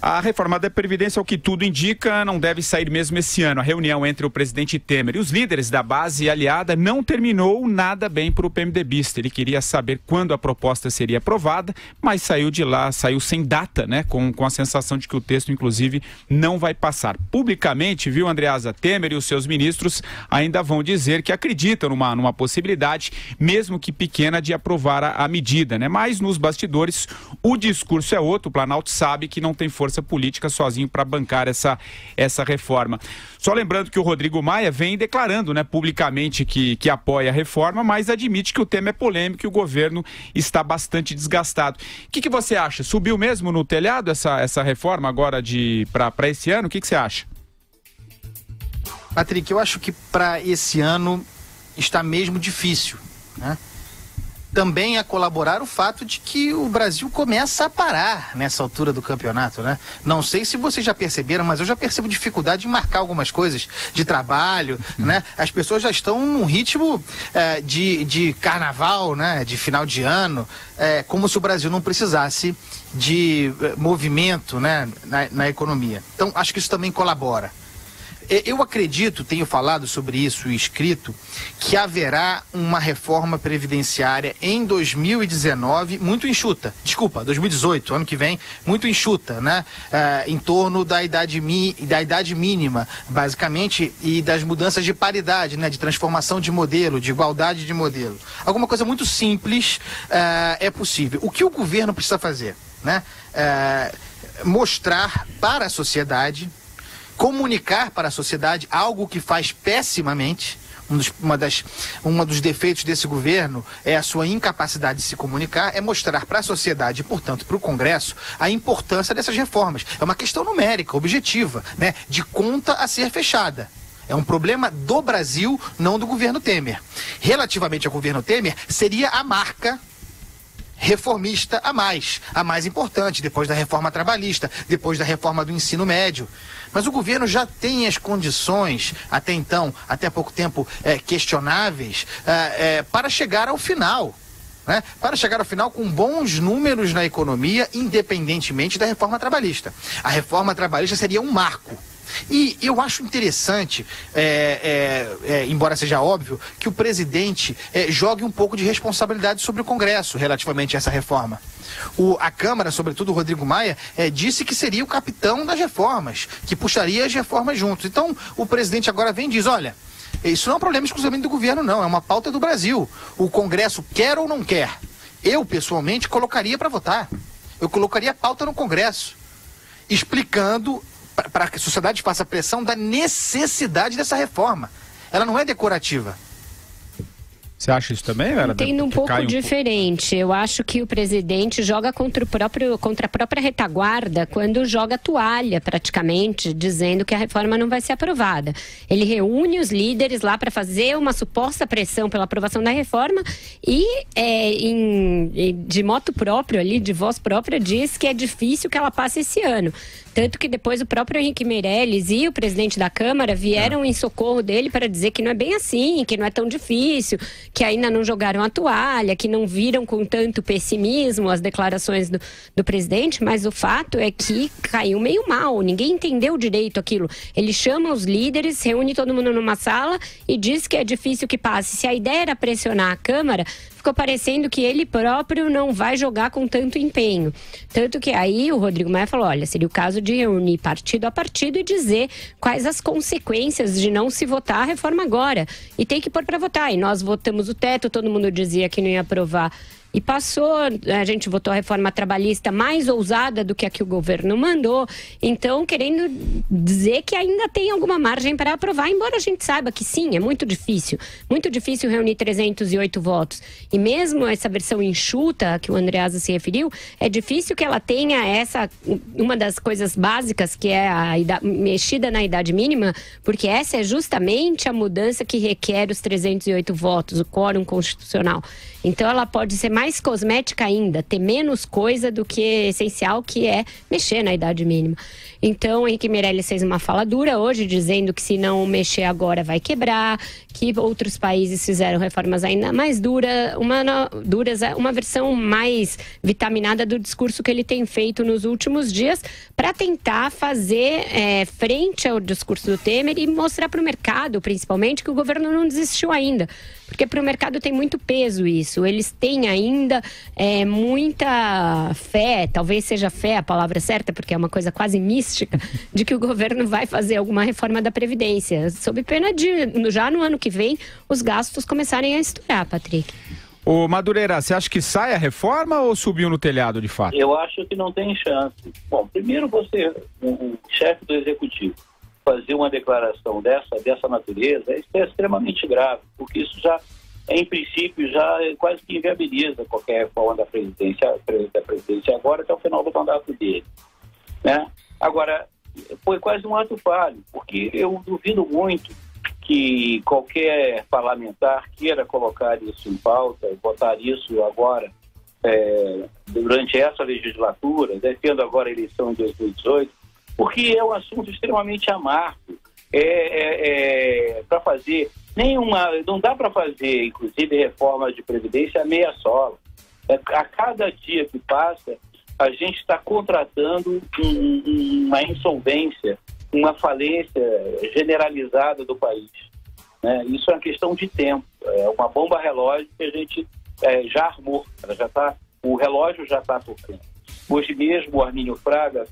A reforma da Previdência, ao que tudo indica, não deve sair mesmo esse ano. A reunião entre o presidente Temer e os líderes da base aliada não terminou nada bem para o PMDBista. Ele queria saber quando a proposta seria aprovada, mas saiu de lá, saiu sem data, né? Com a sensação de que o texto, inclusive, não vai passar. Publicamente, viu, Andreasa, Temer e os seus ministros ainda vão dizer que acreditam numa possibilidade, mesmo que pequena, de aprovar a medida, né? Mas nos bastidores, o discurso é outro. O Planalto sabe que não tem força política sozinho para bancar essa reforma. Só lembrando que o Rodrigo Maia vem declarando, né, publicamente que apoia a reforma, mas admite que o tema é polêmico e o governo está bastante desgastado. O que você acha? Subiu mesmo no telhado essa reforma agora para esse ano? O que você acha? Patrick, eu acho que para esse ano está mesmo difícil, né? Também a colaborar o fato de que o Brasil começa a parar nessa altura do campeonato, né? Não sei se vocês já perceberam, mas eu já percebo dificuldade em marcar algumas coisas de trabalho, né? As pessoas já estão num ritmo de carnaval, né? De final de ano, como se o Brasil não precisasse de movimento, né? Na economia. Então, acho que isso também colabora. Eu acredito, tenho falado sobre isso e escrito, que haverá uma reforma previdenciária em 2019 muito enxuta. Desculpa, 2018, ano que vem, muito enxuta, né? Em torno da idade mínima, basicamente, e das mudanças de paridade, né? De transformação de modelo, de igualdade de modelo. Alguma coisa muito simples é possível. O que o governo precisa fazer, né? Mostrar para a sociedade, comunicar para a sociedade algo que faz pessimamente. Um dos defeitos desse governo é a sua incapacidade de se comunicar, é mostrar para a sociedade e, portanto, para o Congresso, a importância dessas reformas. É uma questão numérica, objetiva, né? De conta a ser fechada. É um problema do Brasil, não do governo Temer. Relativamente ao governo Temer, seria a marca reformista a mais importante, depois da reforma trabalhista, depois da reforma do ensino médio. Mas o governo já tem as condições, até então, até pouco tempo, questionáveis, para chegar ao final. Né? Para chegar ao final com bons números na economia, independentemente da reforma trabalhista. A reforma trabalhista seria um marco. E eu acho interessante, embora seja óbvio, que o presidente jogue um pouco de responsabilidade sobre o Congresso relativamente a essa reforma. A Câmara, sobretudo o Rodrigo Maia, disse que seria o capitão das reformas, que puxaria as reformas juntos. Então, o presidente agora vem e diz, olha, isso não é um problema exclusivamente do governo, não, é uma pauta do Brasil. O Congresso quer ou não quer? Eu, pessoalmente, colocaria para votar. Eu colocaria a pauta no Congresso, explicando para que a sociedade faça pressão da necessidade dessa reforma. Ela não é decorativa. Você acha isso também, Vera? Entendo um pouco diferente. Eu acho que o presidente joga contra a própria retaguarda quando joga toalha, praticamente, dizendo que a reforma não vai ser aprovada. Ele reúne os líderes lá para fazer uma suposta pressão pela aprovação da reforma e, de moto próprio ali, de voz própria, diz que é difícil que ela passe esse ano. Tanto que depois o próprio Henrique Meirelles e o presidente da Câmara vieram em socorro dele para dizer que não é bem assim, que não é tão difícil, que ainda não jogaram a toalha, que não viram com tanto pessimismo as declarações do presidente, mas o fato é que caiu meio mal, ninguém entendeu direito aquilo. Ele chama os líderes, reúne todo mundo numa sala e diz que é difícil que passe. Se a ideia era pressionar a Câmara, ficou parecendo que ele próprio não vai jogar com tanto empenho. Tanto que aí o Rodrigo Maia falou, olha, seria o caso de reunir partido a partido e dizer quais as consequências de não se votar a reforma agora. E tem que pôr para votar. E nós votamos o teto, todo mundo dizia que não ia aprovar. E passou, a gente votou a reforma trabalhista mais ousada do que a que o governo mandou. Então, querendo dizer que ainda tem alguma margem para aprovar, embora a gente saiba que sim, é muito difícil reunir 308 votos. E mesmo essa versão enxuta, que o Andreasa se referiu, é difícil que ela tenha uma das coisas básicas, que é a mexida na idade mínima, porque essa é justamente a mudança que requer os 308 votos, o quórum constitucional. Então ela pode ser mais cosmética ainda, ter menos coisa do que essencial, que é mexer na idade mínima. Então, Henrique Meirelles fez uma fala dura hoje, dizendo que se não mexer agora vai quebrar, que outros países fizeram reformas ainda mais duras, uma versão mais vitaminada do discurso que ele tem feito nos últimos dias, para tentar fazer frente ao discurso do Temer e mostrar para o mercado, principalmente, que o governo não desistiu ainda. Porque para o mercado tem muito peso isso. Eles têm ainda muita fé, talvez seja fé a palavra certa, porque é uma coisa quase mística, de que o governo vai fazer alguma reforma da Previdência, sob pena de, já no ano que vem, os gastos começarem a estourar, Patrick. Ô Madureira, você acha que sai a reforma ou subiu no telhado de fato? Eu acho que não tem chance. Bom, primeiro você, o chefe do executivo, fazer uma declaração dessa natureza, isso é extremamente grave, porque isso já, em princípio, já quase que inviabiliza qualquer reforma da presidência agora até o final do mandato dele, né? Agora, foi quase um ato falho, porque eu duvido muito que qualquer parlamentar queira colocar isso em pauta, botar isso agora, durante essa legislatura, defendo agora a eleição em 2018, porque é um assunto extremamente amargo. Para fazer não dá para fazer, inclusive, reforma de previdência a meia sola. A cada dia que passa, a gente está contratando uma insolvência, uma falência generalizada do país, né? Isso é uma questão de tempo, é uma bomba relógio que a gente já armou, o relógio já está tocando. Hoje mesmo o Armínio Fraga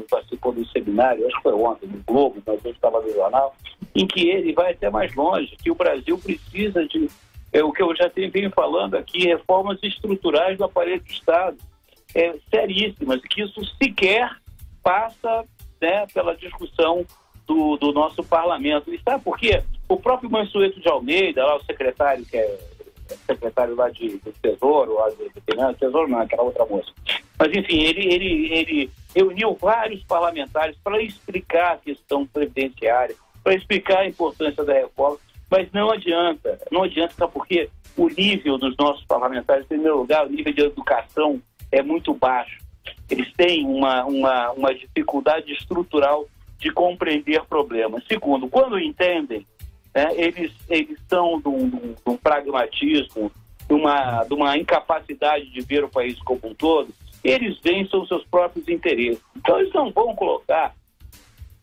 participou do seminário, acho que foi ontem, no Globo, mas hoje estava no jornal, em que ele vai até mais longe, que o Brasil precisa de, o que eu já venho falando aqui, reformas estruturais do aparelho do Estado, seríssimas, que isso sequer passa, né, pela discussão do nosso parlamento. E sabe por quê? O próprio Mansueto de Almeida, lá o secretário, que é secretário lá do Tesouro, lá de Finanças, Tesouro não, aquela outra moça. Mas, enfim, ele reuniu vários parlamentares para explicar a questão previdenciária, para explicar a importância da reforma, mas não adianta, sabe por quê? O nível dos nossos parlamentares, em primeiro lugar, o nível de educação é muito baixo. Eles têm uma dificuldade estrutural de compreender problemas. Segundo, quando entendem, né, eles são de um pragmatismo, de uma incapacidade de ver o país como um todo, eles veem são seus próprios interesses. Então eles não vão colocar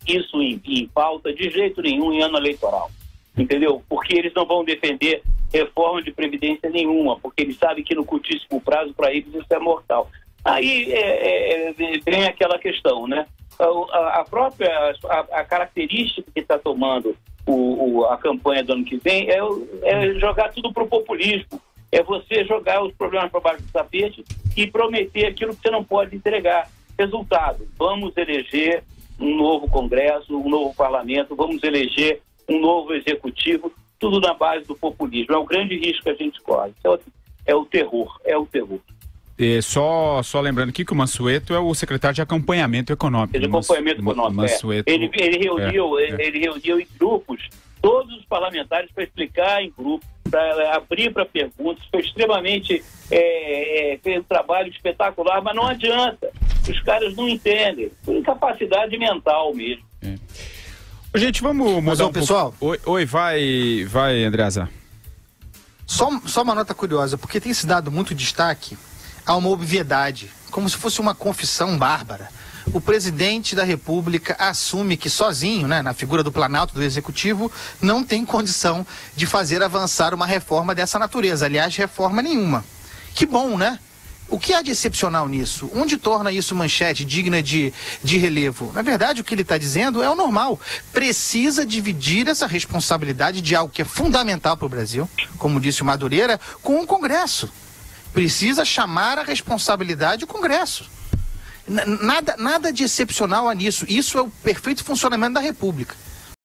isso em pauta de jeito nenhum em ano eleitoral, entendeu? Porque eles não vão defender reforma de previdência nenhuma, porque eles sabem que no curtíssimo prazo, para eles, isso é mortal. Aí vem aquela questão, né? A própria característica que está tomando a campanha do ano que vem é jogar tudo para o populismo. É você jogar os problemas para baixo do tapete e prometer aquilo que você não pode entregar. Resultado, vamos eleger um novo Congresso, um novo Parlamento, vamos eleger um novo Executivo, tudo na base do populismo. É o grande risco que a gente corre. É o terror. Só lembrando aqui que o Mansueto é o secretário de acompanhamento econômico. Mansueto, ele reuniu em grupos todos os parlamentares para explicar em grupo, para abrir para perguntas. Foi extremamente fez um trabalho espetacular, mas não adianta. Os caras não entendem. Por incapacidade mental mesmo. Gente, vamos mudar pessoal. Oi, vai, Andreasa. Só uma nota curiosa, porque tem se dado muito destaque a uma obviedade, como se fosse uma confissão bárbara. O presidente da República assume que sozinho, né, na figura do Planalto, do Executivo, não tem condição de fazer avançar uma reforma dessa natureza. Aliás, reforma nenhuma. Que bom, né? O que há de excepcional nisso? Onde torna isso manchete digna de relevo? Na verdade, o que ele está dizendo é o normal. Precisa dividir essa responsabilidade de algo que é fundamental para o Brasil, como disse o Madureira, com o Congresso. Precisa chamar a responsabilidade o Congresso. Nada de excepcional há nisso. Isso é o perfeito funcionamento da República.